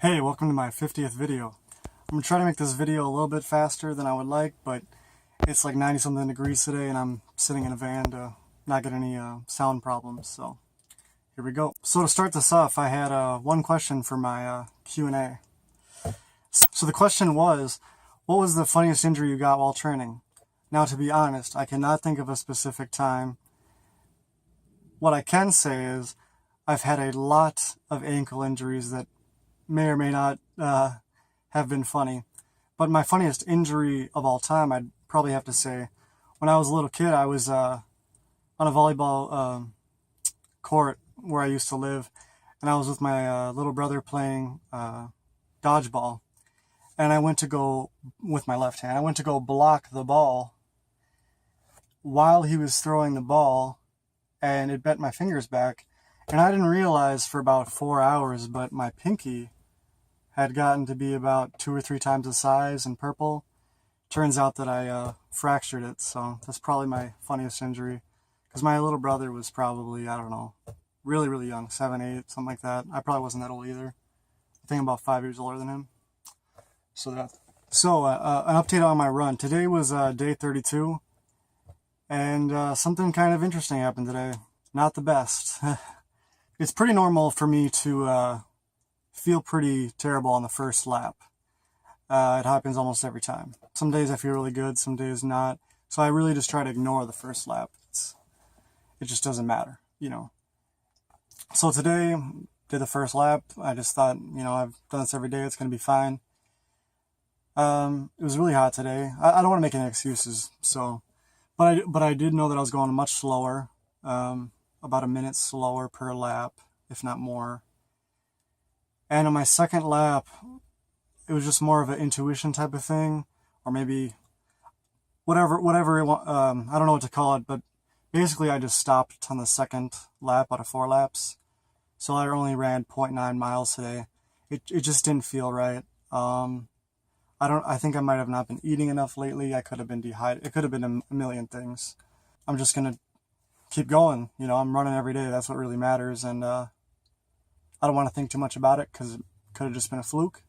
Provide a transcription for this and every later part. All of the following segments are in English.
Hey, welcome to my 50th video. I'm gonna try to make this video a little bit faster than I would like, but it's like 90 something degrees today and I'm sitting in a van to not get any sound problems, so here we go. So to start this off, I had one question for my Q&A. So the question was, what was the funniest injury you got while training? Now, to be honest, I cannot think of a specific time. What I can say is I've had a lot of ankle injuries that may or may not have been funny. But my funniest injury of all time, I'd probably have to say, when I was a little kid, I was on a volleyball court where I used to live, and I was with my little brother playing dodgeball. And I went to go, with my left hand, I went to go block the ball while he was throwing the ball, and it bent my fingers back. And I didn't realize for about 4 hours, but my pinky had gotten to be about 2 or 3 times the size and purple. Turns out that I fractured it, so that's probably my funniest injury. Because my little brother was probably, I don't know, really, really young, 7, 8, something like that. I probably wasn't that old either. I think I'm about 5 years older than him. So an update on my run. Today was day 32, and something kind of interesting happened today. Not the best. It's pretty normal for me to feel pretty terrible on the first lap. It happens almost every time. Some days I feel really good, some days not. So I really just try to ignore the first lap. It just doesn't matter, you know. So today, did the first lap. I just thought, you know, I've done this every day. It's going to be fine. It was really hot today. I don't want to make any excuses. So, but I did know that I was going much slower, about a minute slower per lap, if not more. And on my second lap, it was just more of an intuition type of thing, or maybe whatever I don't know what to call it, but basically I just stopped on the second lap out of 4 laps. So I only ran 0.9 miles today. It just didn't feel right. I think I might have not been eating enough lately. I could have been dehydrated. It could have been a million things. I'm just gonna keep going. You know, I'm running every day. That's what really matters. And I don't want to think too much about it because it could have just been a fluke.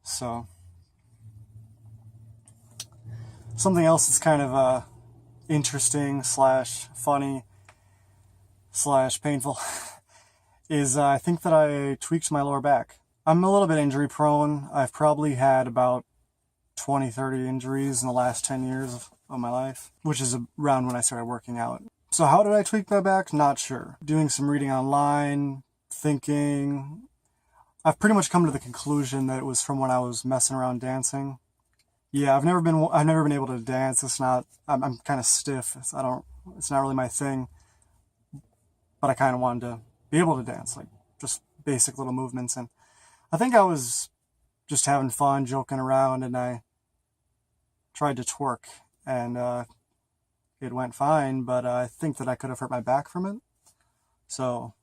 So something else that's kind of interesting / funny / painful is I think that I tweaked my lower back. I'm a little bit injury prone. I've probably had about 20, 30 injuries in the last 10 years of my life, which is around when I started working out. So how did I tweak my back? Not sure. Doing some reading online, thinking. I've pretty much come to the conclusion that it was from when I was messing around dancing. Yeah, I've never been able to dance. I'm kind of stiff. It's not really my thing. But I kind of wanted to be able to dance, like just basic little movements. And I think I was just having fun, joking around, and I tried to twerk, and it went fine, but I think that I could have hurt my back from it. So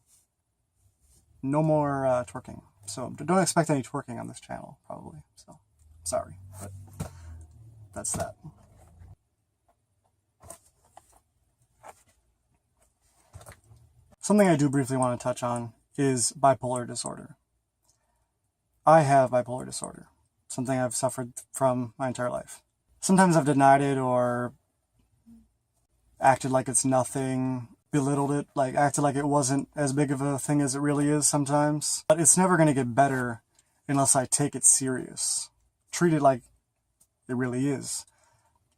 no more twerking. So don't expect any twerking on this channel, probably. So sorry, but that's that. Something I do briefly want to touch on is bipolar disorder. I have bipolar disorder, something I've suffered from my entire life. Sometimes I've denied it or acted like it's nothing, belittled it, like acted like it wasn't as big of a thing as it really is sometimes. But it's never going to get better unless I take it serious, treat it like it really is.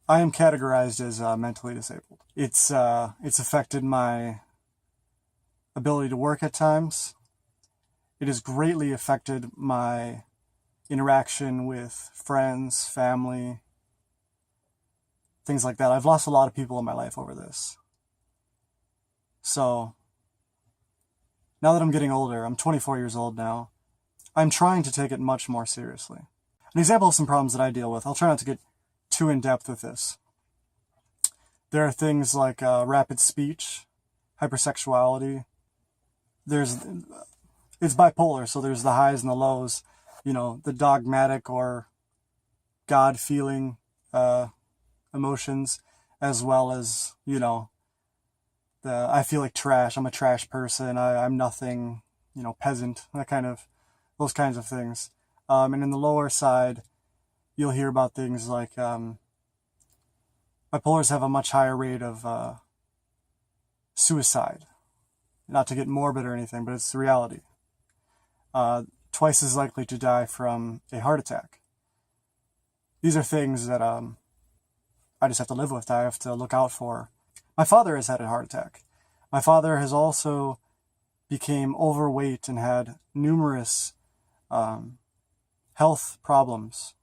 I am categorized as mentally disabled. It's affected my ability to work at times. It has greatly affected my interaction with friends, family, things like that. I've lost a lot of people in my life over this. So now that I'm getting older, I'm 24 years old now, I'm trying to take it much more seriously. An example of some problems that I deal with, I'll try not to get too in-depth with this. There are things like rapid speech, hypersexuality. It's bipolar, so there's the highs and the lows, you know, the dogmatic or God-feeling emotions, as well as, you know, I feel like trash. I'm a trash person. I'm nothing, you know, peasant, that kind of those kinds of things. And in the lower side, you'll hear about things like bipolars have a much higher rate of suicide. Not to get morbid or anything, but it's the reality. Twice as likely to die from a heart attack. These are things that I just have to live with. I have to look out for. My father has had a heart attack. My father has also became overweight and had numerous health problems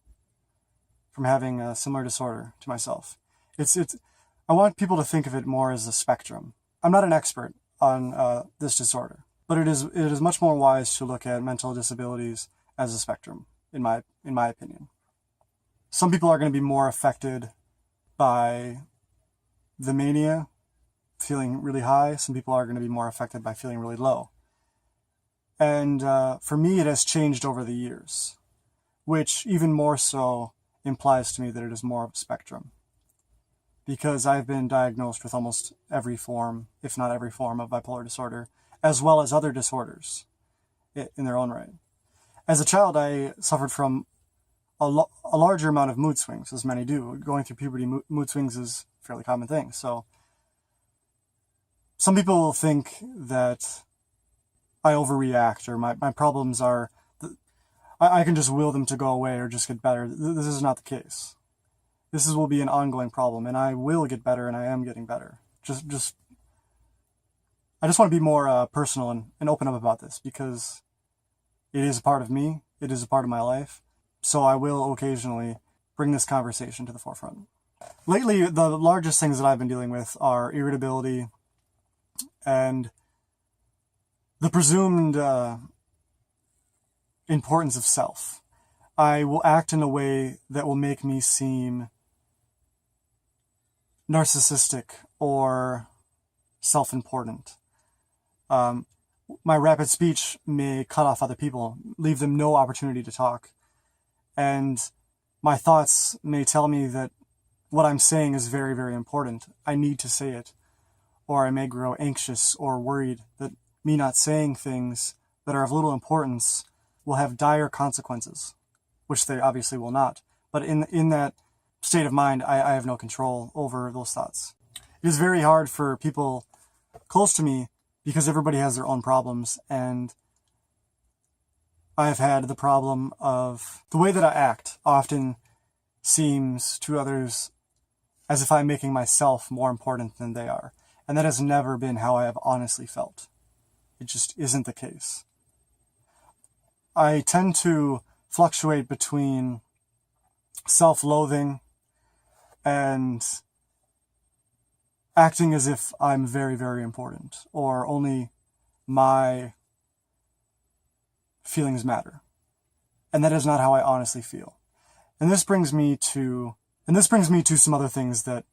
from having a similar disorder to myself. I want people to think of it more as a spectrum. I'm not an expert on this disorder, but it is much more wise to look at mental disabilities as a spectrum, in my opinion. Some people are going to be more affected by the mania, feeling really high. Some people are going to be more affected by feeling really low. And for me, it has changed over the years, which even more so implies to me that it is more of a spectrum. Because I've been diagnosed with almost every form, if not every form, of bipolar disorder, as well as other disorders in their own right. As a child, I suffered from a larger amount of mood swings, as many do. Going through puberty, mood swings is a fairly common thing. So some people will think that I overreact, or my problems are, I can just will them to go away or just get better. This is not the case. This will be an ongoing problem, and I will get better, and I am getting better. I just want to be more personal and open up about this, because it is a part of me. It is a part of my life. So I will occasionally bring this conversation to the forefront. Lately, the largest things that I've been dealing with are irritability and the presumed importance of self. I will act in a way that will make me seem narcissistic or self-important. My rapid speech may cut off other people, leave them no opportunity to talk. And my thoughts may tell me that what I'm saying is very, very important. I need to say it. Or I may grow anxious or worried that me not saying things that are of little importance will have dire consequences, which they obviously will not. But in that state of mind, I have no control over those thoughts. It is very hard for people close to me because everybody has their own problems, and I've had the problem of the way that I act often seems to others as if I'm making myself more important than they are. And that has never been how I have honestly felt. It just isn't the case. I tend to fluctuate between self-loathing and acting as if I'm very, very important, or only my feelings matter. And that is not how I honestly feel. And this brings me to some other things that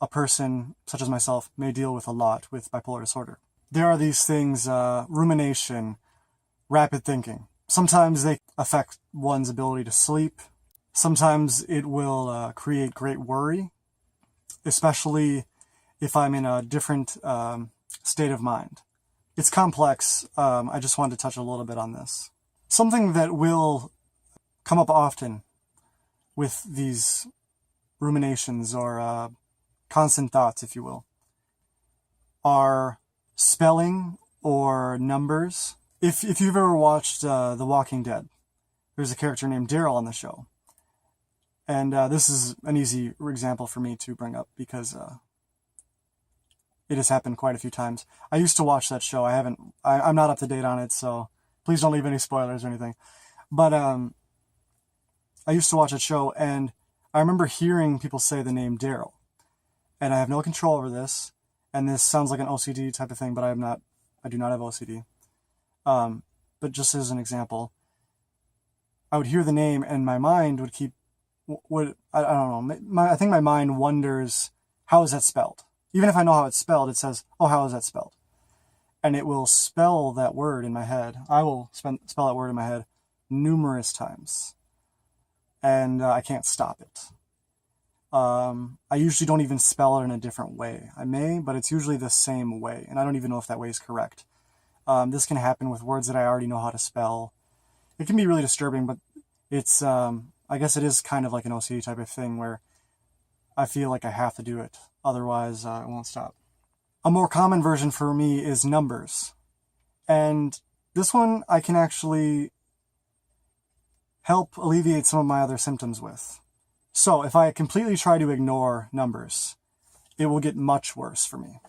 a person such as myself may deal with a lot with bipolar disorder. There are these things, rumination, rapid thinking. Sometimes they affect one's ability to sleep. Sometimes it will create great worry, especially if I'm in a different state of mind. It's complex. I just wanted to touch a little bit on this. Something that will come up often with these ruminations or constant thoughts, if you will, are spelling or numbers. If you've ever watched The Walking Dead, there's a character named Daryl on the show. And this is an easy example for me to bring up because it has happened quite a few times. I used to watch that show. I'm not up to date on it, so please don't leave any spoilers or anything. But I used to watch that show, and I remember hearing people say the name Daryl. And I have no control over this, and this sounds like an OCD type of thing, but I do not have OCD. But just as an example, I would hear the name, and my mind would I don't know, I think my mind wonders, how is that spelled? Even if I know how it's spelled, it says, oh, how is that spelled? And it will spell that word in my head. I will spell that word in my head numerous times. And I can't stop it. I usually don't even spell it in a different way. I may, but it's usually the same way. And I don't even know if that way is correct. This can happen with words that I already know how to spell. it can be really disturbing, but it's, I guess it is kind of like an OCD type of thing where I feel like I have to do it. Otherwise, I won't stop. A more common version for me is numbers. And this one I can actually help alleviate some of my other symptoms with. So if I completely try to ignore numbers, it will get much worse for me.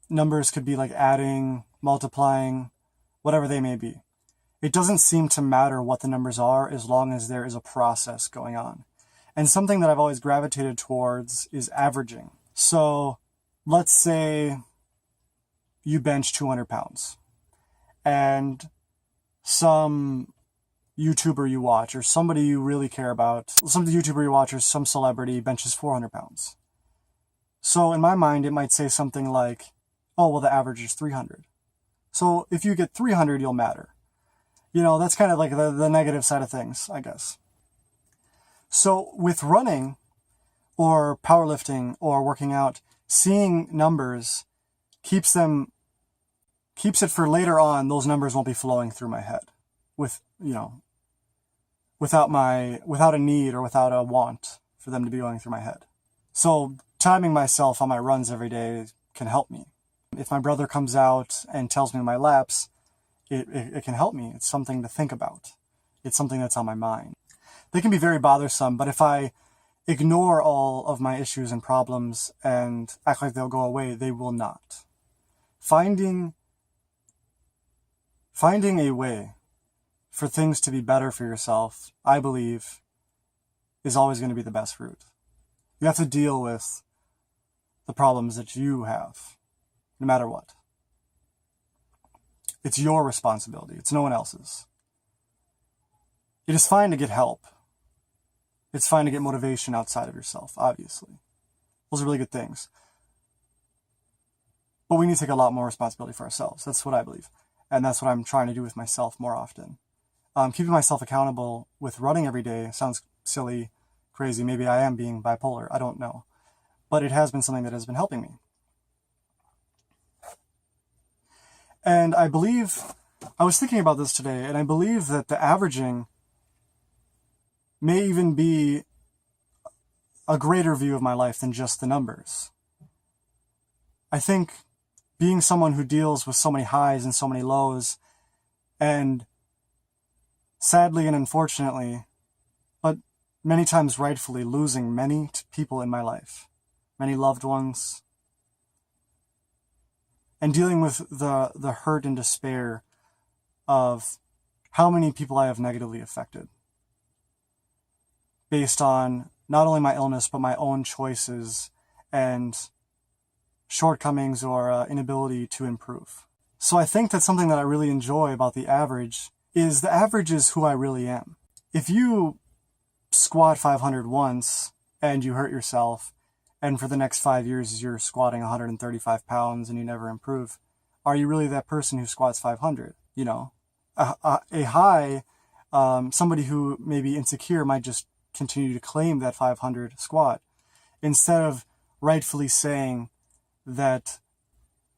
Numbers could be like adding, multiplying, whatever they may be. It doesn't seem to matter what the numbers are as long as there is a process going on. And something that I've always gravitated towards is averaging. So let's say you bench 200 pounds and some YouTuber you watch or somebody you really care about, some YouTuber you watch or some celebrity benches 400 pounds. So in my mind, it might say something like, oh, well, the average is 300. So if you get 300, you'll matter. You know, that's kind of like the negative side of things, I guess. So with running or powerlifting or working out, seeing numbers keeps it for later on. Those numbers won't be flowing through my head with, you know, without a need or without a want for them to be going through my head. So timing myself on my runs every day can help me. If my brother comes out and tells me my laps, it can help me. It's something to think about. It's something that's on my mind. They can be very bothersome, but if I ignore all of my issues and problems and act like they'll go away, they will not. Finding a way for things to be better for yourself, I believe, is always going to be the best route. You have to deal with the problems that you have, no matter what. It's your responsibility. It's no one else's. It is fine to get help. It's fine to get motivation outside of yourself, obviously. Those are really good things. But we need to take a lot more responsibility for ourselves. That's what I believe. And that's what I'm trying to do with myself more often. Keeping myself accountable with running every day sounds silly, crazy. Maybe I am being bipolar. I don't know. But it has been something that has been helping me. And I was thinking about this today, and I believe that the averaging may even be a greater view of my life than just the numbers. I think being someone who deals with so many highs and so many lows, and sadly and unfortunately, but many times rightfully, losing many people in my life, many loved ones, and dealing with the hurt and despair of how many people I have negatively affected based on not only my illness, but my own choices and shortcomings or inability to improve. So I think that something that I really enjoy about the average is who I really am. If you squat 500 once and you hurt yourself, and for the next 5 years you're squatting 135 pounds and you never improve, are you really that person who squats 500? You know, a high, somebody who may be insecure might just continue to claim that 500 squat instead of rightfully saying that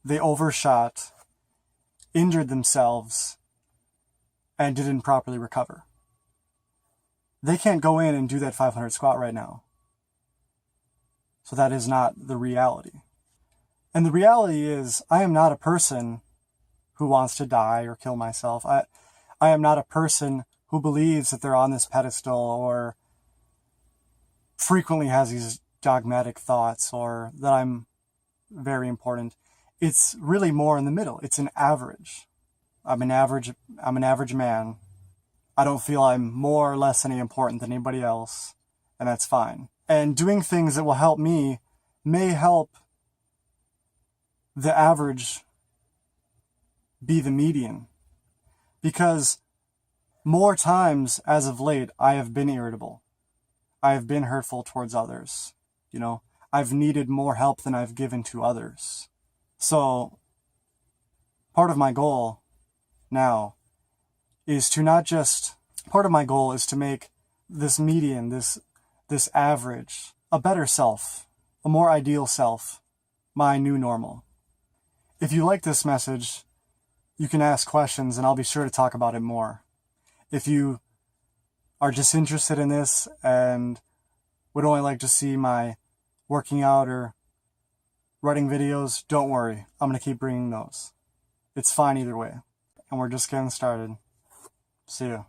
they overshot, injured themselves, and didn't properly recover. They can't go in and do that 500 squat right now. So that is not the reality. And the reality is, I am not a person who wants to die or kill myself. I am not a person who believes that they're on this pedestal or frequently has these dogmatic thoughts or that I'm very important. It's really more in the middle. It's an average. I'm an average man. I don't feel I'm more or less any important than anybody else, and that's fine. And doing things that will help me may help the average be the median. Because more times as of late, I have been irritable. I have been hurtful towards others. You know, I've needed more help than I've given to others. So part of my goal now is to make this median, this average, a better self, a more ideal self, my new normal. If you like this message, you can ask questions and I'll be sure to talk about it more. If you are just interested in this and would only like to see my working out or writing videos, don't worry. I'm going to keep bringing those. It's fine either way. And we're just getting started. See ya.